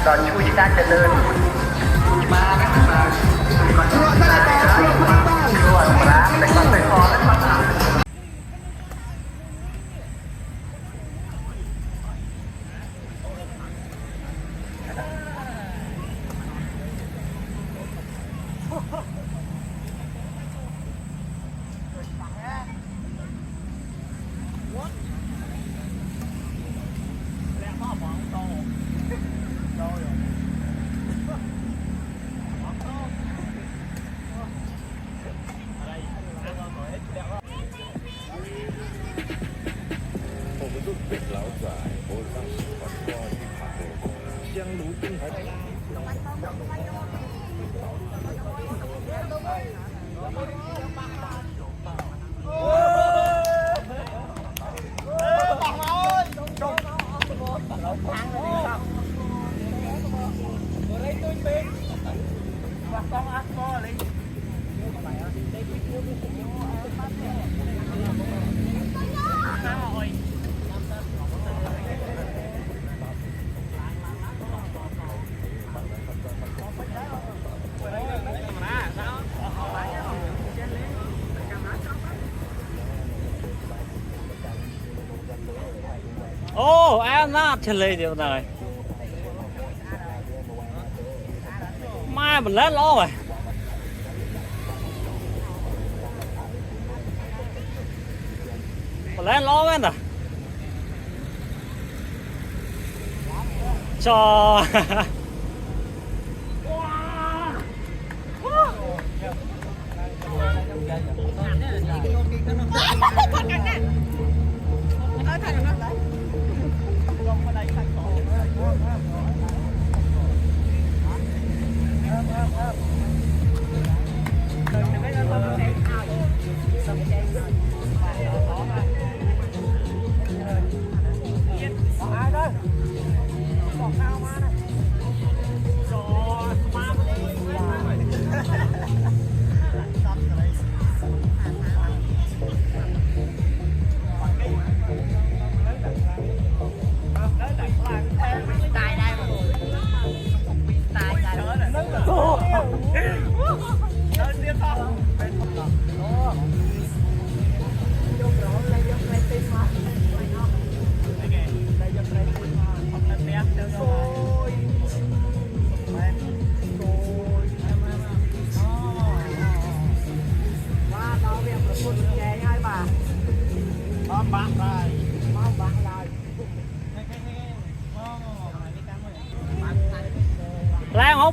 ก่อนช่วยการเจริญมากันมาก่อนช่วยการเจริญช่วยรักแต่ก่อนไปพอแล้วมาโอ้แอนนาเฉลยเดียวหน่อยมาบนแล้วล้อไปบนแล้วล้อแม่นอ่ะจอ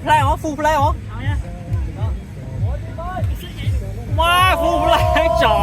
แพลงฟูแพลงมาฟูแพลงจอ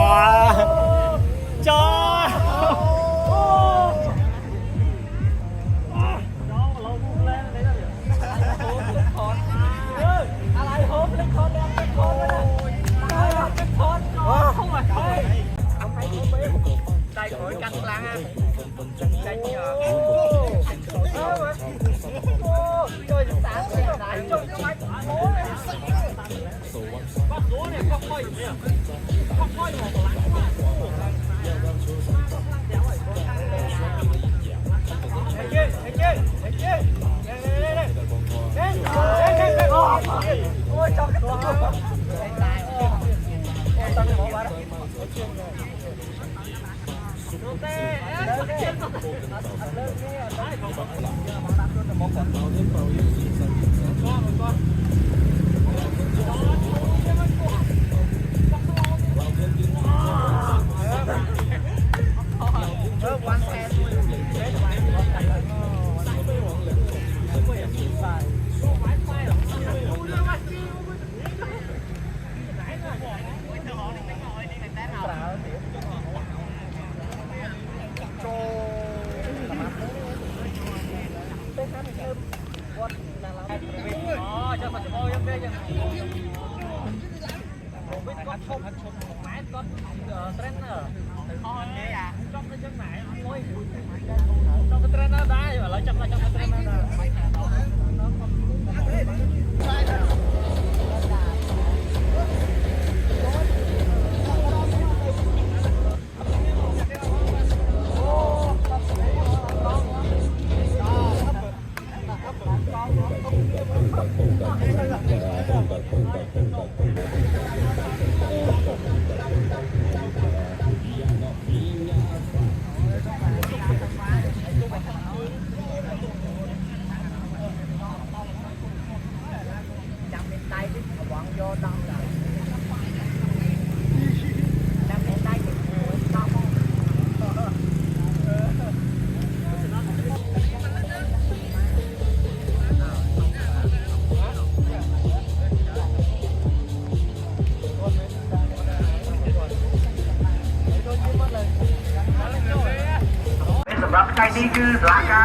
ลากา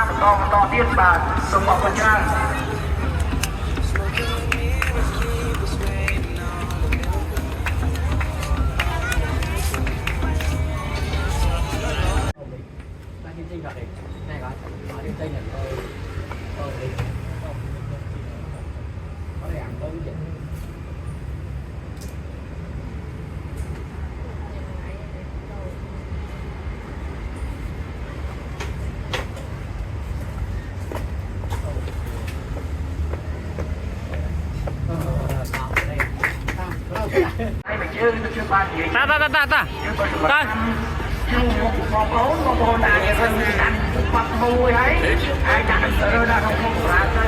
ต่อเตี้ยบาทสมบัติประจันให้ไปชื่อบ้านเยอะ ta ta ta ta ta ชื่อมองโค้งนายคนนั้นปักมวยให้ไอ้ดันเออได้ของพวกร้านได้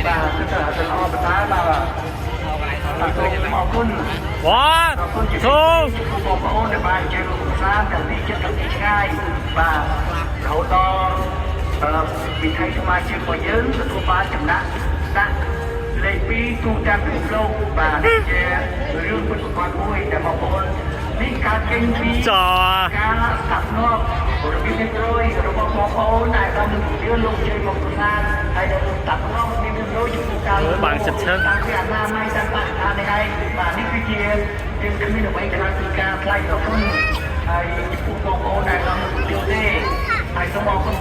บ่าก็จะเอาไปท้ายบ่าขอบคุณ one two บอกว่าโอนในบ้านเจอสร้างกับนี่จะกับนี่ง่ายบ่าเราต้องมีใครสมาชิกมาเยอะตัวบ้านจำนะเลยปีตูจันทร์โลกบ่านี่เจอเรื่องเป็นความมวยแต่บอกว่านี่การเก่งปี จอ การสับนอกบริเวณโรยระบบมอโอนได้ทำเรื่องลงเจมกุศลให้เราตัดนอกมีเป็นโรยอยู่กลางต่างที่อ่านหน้าไม่ต่างทางในไอ้บ่านี่คือเกียร์ยังจะมีหน่วยการสื่อการไล่ต่อคนไอ้ผู้มอโอนได้ทำเดียวเด้ไอ้สมองคน